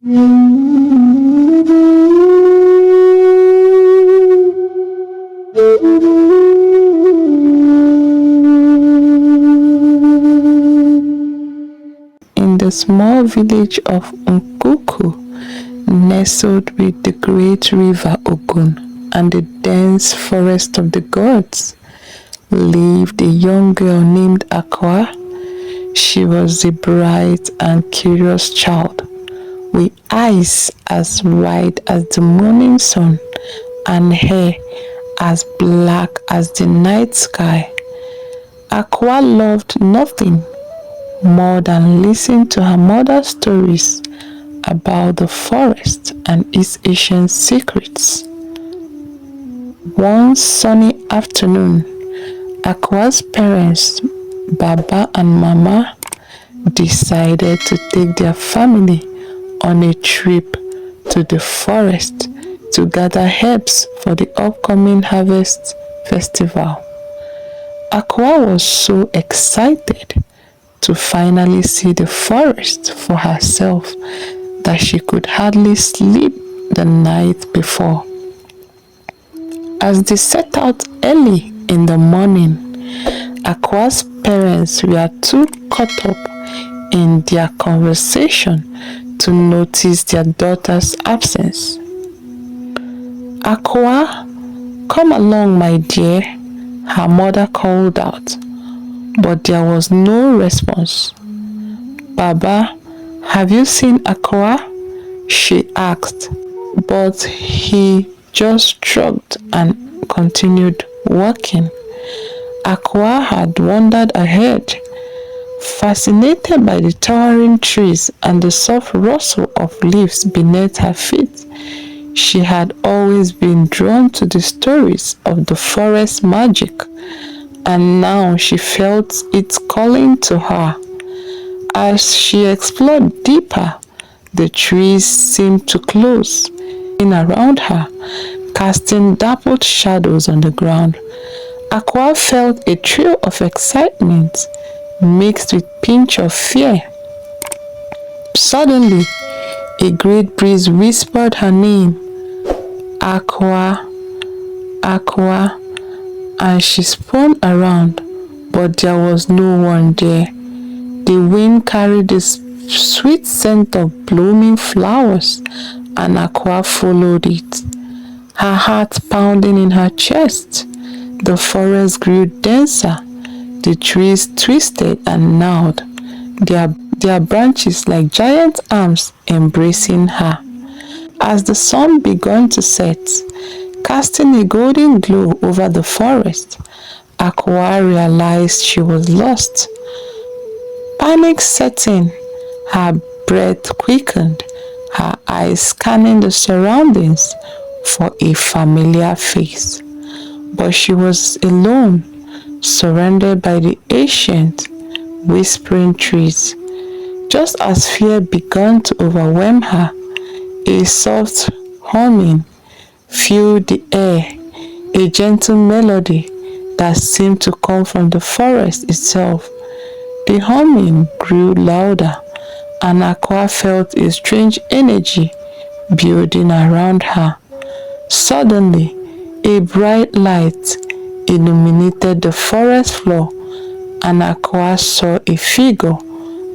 In the small village of Nkuku, nestled with the great river Ogun and the dense forest of the gods, lived a young girl named Aqua. She was a bright and curious child, with eyes as wide as the morning sun and hair as black as the night sky. Aqua loved nothing more than listen to her mother's stories about the forest and its ancient secrets. One sunny afternoon, Aqua's parents, Baba and Mama, decided to take their family on a trip to the forest to gather herbs for the upcoming harvest festival. Aqua was so excited to finally see the forest for herself that she could hardly sleep the night before. As they set out early in the morning, Aqua's parents were too caught up in their conversation to notice their daughter's absence. Aqua, come along, my dear, her mother called out, but there was no response. Baba, have you seen Aqua? She asked, but he just shrugged and continued walking. Aqua had wandered ahead, fascinated by the towering trees and the soft rustle of leaves beneath her feet. She had always been drawn to the stories of the forest magic, and now she felt it calling to her. As she explored deeper, the trees seemed to close in around her, casting dappled shadows on the ground. Aqua felt a thrill of excitement mixed with a pinch of fear. Suddenly, a great breeze whispered her name, Aqua, Aqua, and she spun around, but there was no one there. The wind carried the sweet scent of blooming flowers, and Aqua followed it, her heart pounding in her chest. The forest grew denser, the trees twisted and gnawed, their branches like giant arms embracing her. As the sun began to set, casting a golden glow over the forest, Aqua realized she was lost. Panic set in, her breath quickened, her eyes scanning the surroundings for a familiar face. But she was alone, surrounded by the ancient, whispering trees. Just as fear began to overwhelm her, a soft humming filled the air, a gentle melody that seemed to come from the forest itself. The humming grew louder, and Aqua felt a strange energy building around her. Suddenly, a bright light illuminated the forest floor, and Aqua saw a figure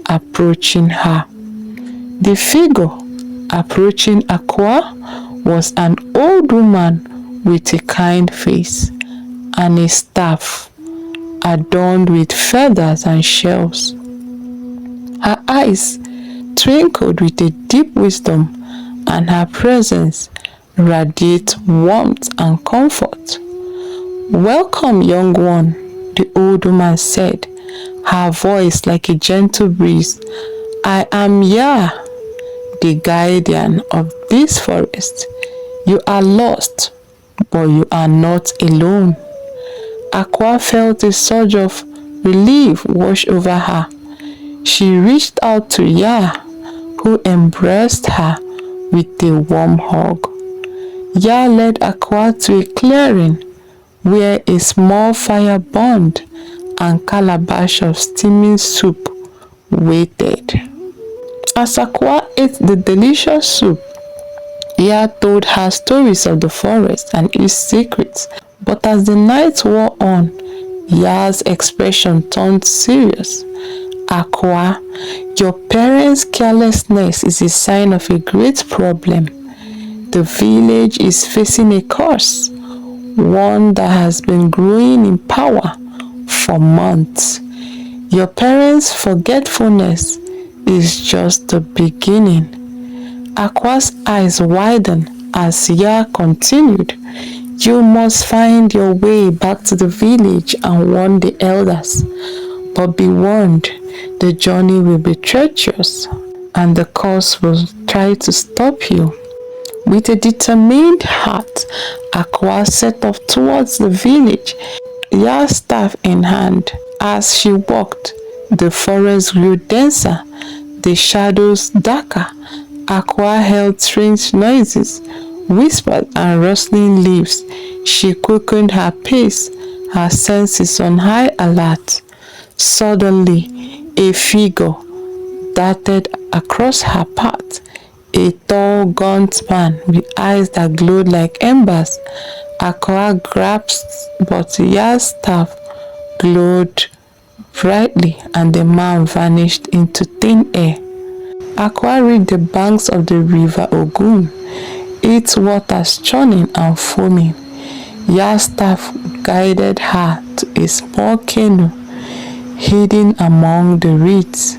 approaching her. The figure approaching Aqua was an old woman with a kind face and a staff adorned with feathers and shells. Her eyes twinkled with a deep wisdom, and her presence radiated warmth and comfort. "Welcome, young one," the old woman said, her voice like a gentle breeze. "I am Ya, the guardian of this forest. You are lost, but you are not alone." Aqua felt a surge of relief wash over her. She reached out to Ya, who embraced her with a warm hug. Ya led Aqua to a clearing where a small fire burned and calabash of steaming soup waited. As Akwa ate the delicious soup, Ya told her stories of the forest and its secrets. But as the night wore on, Ya's expression turned serious. Akwa, your parents' carelessness is a sign of a great problem. The village is facing a curse, one that has been growing in power for months. Your parents' forgetfulness is just the beginning. Akwa's eyes widened as Ya continued. You must find your way back to the village and warn the elders. But be warned, the journey will be treacherous and the curse will try to stop you. With a determined heart, Akwa set off towards the village, Ya's staff in hand. As she walked, the forest grew denser, the shadows darker. Akwa heard strange noises, whispers and rustling leaves. She quickened her pace, her senses on high alert. Suddenly, a figure darted across her path, a tall, gaunt man with eyes that glowed like embers. Akwa grasped, but Ya's staff glowed brightly and the man vanished into thin air. Akwa reached the banks of the river Ogun, its waters churning and foaming. Ya's staff guided her to a small canoe hidden among the reeds.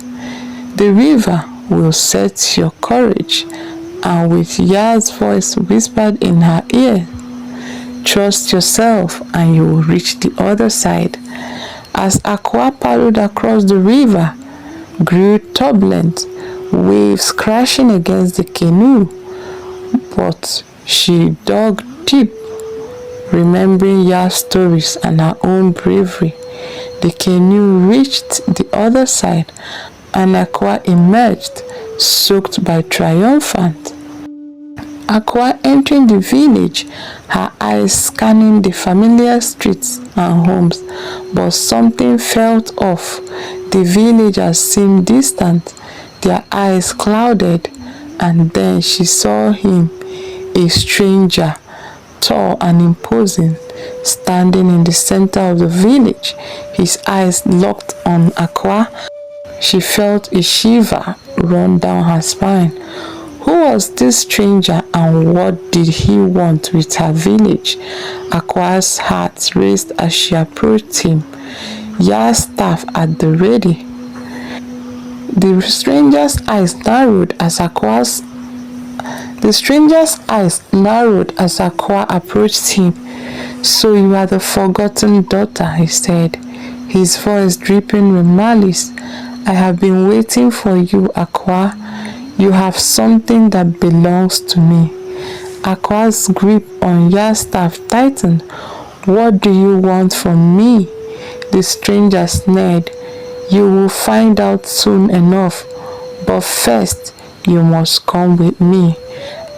The river will set your courage, and with Ya's voice whispered in her ear, trust yourself and you will reach the other side. As Akwa paddled across the river, grew turbulent, waves crashing against the canoe, but she dug deep, remembering Ya's stories and her own bravery. The canoe reached the other side, and Akwa emerged, soaked but triumphant. Akwa entering the village, her eyes scanning the familiar streets and homes, but something felt off. The villagers seemed distant, their eyes clouded, and then she saw him, a stranger, tall and imposing, standing in the center of the village. His eyes locked on Akwa. She felt a shiver run down her spine. Who was this stranger and what did he want with her village? Akwa's heart raced as she approached him, Ya's staff at the ready. The stranger's eyes narrowed as Akwa approached him. So you are the forgotten daughter, he said, his voice dripping with malice. I have been waiting for you, Akwa. You have something that belongs to me. Akwa's grip on Ya's staff tightened. What do you want from me? The stranger sneered. You will find out soon enough, but first you must come with me.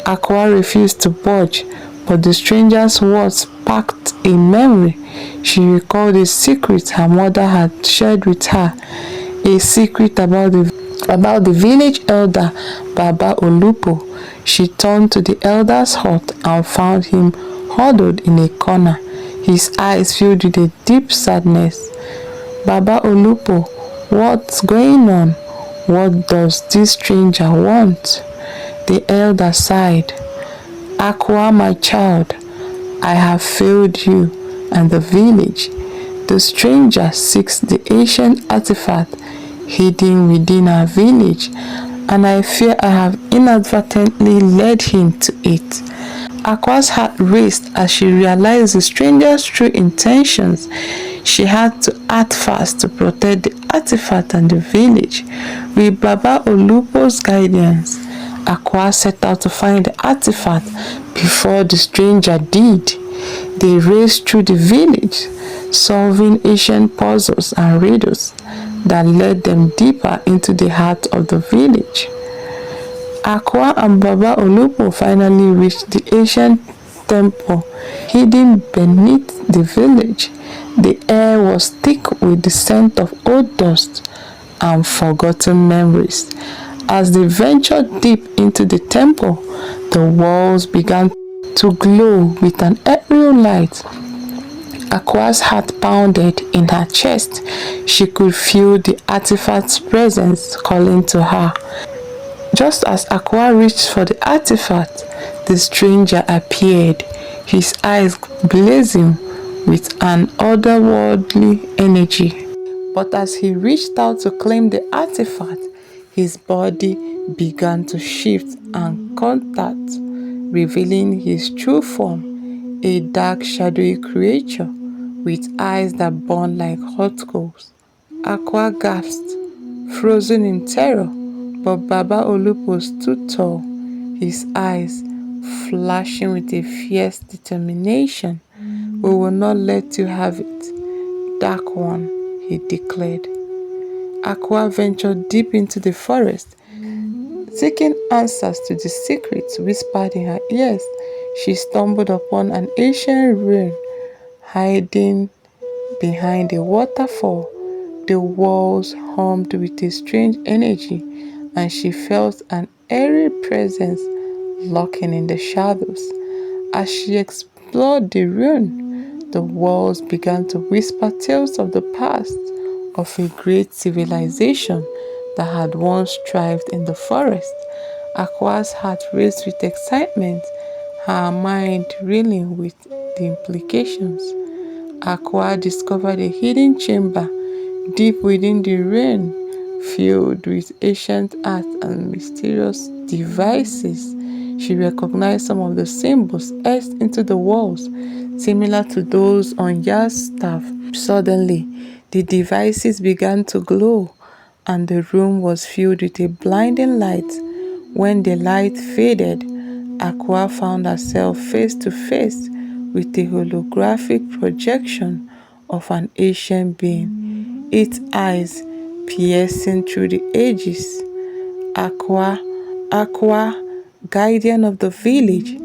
Akwa refused to budge, but the stranger's words sparked a memory. She recalled a secret her mother had shared with her, a secret about the village elder Baba Olupo. She turned to the elder's hut and found him huddled in a corner, his eyes filled with a deep sadness. Baba Olupo, what's going on? What does this stranger want? The elder sighed. Akwa, my child, I have failed you and the village. The stranger seeks the ancient artifact hidden within our village, and I fear I have inadvertently led him to it. Akwa's heart raced as she realized the stranger's true intentions. She had to act fast to protect the artifact and the village. With Baba Olupo's guidance, Akwa set out to find the artifact before the stranger did. They raced through the village, solving ancient puzzles and riddles that led them deeper into the heart of the village. Akwa and Baba Olupo finally reached the ancient temple hidden beneath the village. The air was thick with the scent of old dust and forgotten memories. As they ventured deep into the temple, the walls began to glow with an ethereal light. Aqua's heart pounded in her chest. She could feel the artifact's presence calling to her. Just as Aqua reached for the artifact, the stranger appeared, his eyes blazing with an otherworldly energy. But as he reached out to claim the artifact, his body began to shift and contact, revealing his true form, a dark shadowy creature with eyes that burned like hot coals. Aqua gasped, frozen in terror, but Baba Olupo stood tall, his eyes flashing with a fierce determination. "We will not let you have it, Dark One," he declared. Aqua ventured deep into the forest, seeking answers to the secrets whispered in her ears. She stumbled upon an ancient ruin hiding behind a waterfall. The walls hummed with a strange energy, and she felt an eerie presence lurking in the shadows. As she explored the ruin, the walls began to whisper tales of the past, of a great civilization that had once thrived in the forest. Aqua's heart raced with excitement, her mind reeling with the implications. Aqua discovered a hidden chamber deep within the ruin, filled with ancient art and mysterious devices. She recognized some of the symbols etched into the walls, similar to those on Ya's staff. Suddenly, the devices began to glow, and the room was filled with a blinding light. When the light faded, Aqua found herself face to face with a holographic projection of an ancient being, its eyes piercing through the ages. Aqua, guardian of the village,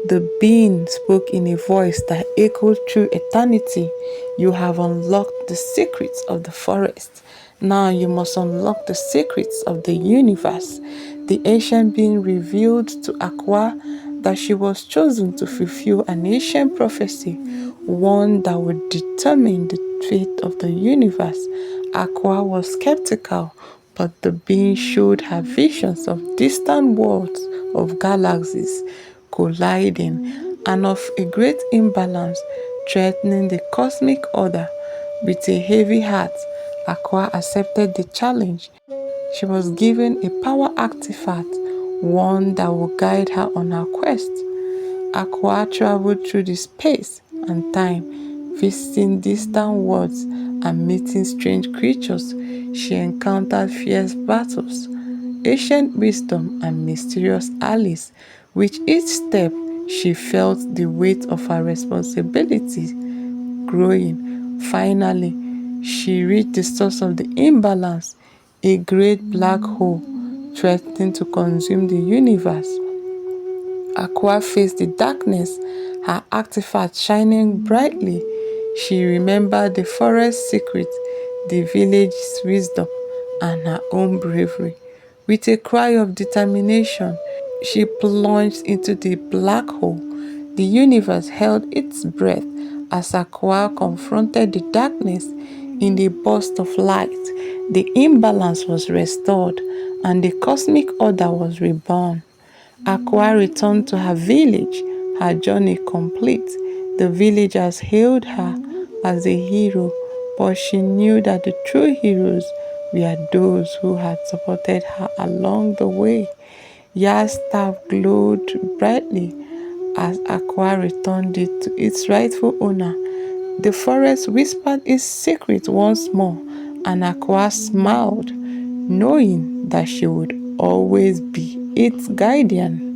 the being spoke in a voice that echoed through eternity. "You have unlocked the secrets of the forest. Now you must unlock the secrets of the universe." The ancient being revealed to Aqua that she was chosen to fulfill an ancient prophecy, one that would determine the fate of the universe. Aqua was skeptical, but the being showed her visions of distant worlds, of galaxies colliding, and of a great imbalance threatening the cosmic order. With a heavy heart, Aqua accepted the challenge. She was given a power artifact, one that would guide her on her quest. Aqua traveled through the space and time, visiting distant worlds and meeting strange creatures. She encountered fierce battles, ancient wisdom, and mysterious allies. With each step, she felt the weight of her responsibility growing. Finally, she reached the source of the imbalance, a great black hole threatening to consume the universe. Aqua faced the darkness, her artifact shining brightly. She remembered the forest's secret, the village's wisdom, and her own bravery. With a cry of determination, she plunged into the black hole. The universe held its breath as Aqua confronted the darkness. In a burst of light, the imbalance was restored and the cosmic order was reborn. Aqua returned to her village, her journey complete. The villagers hailed her as a hero, but she knew that the true heroes were those who had supported her along the way. Ya's staff glowed brightly as Aqua returned it to its rightful owner. The forest whispered its secret once more, and Aqua smiled, knowing that she would always be its guardian.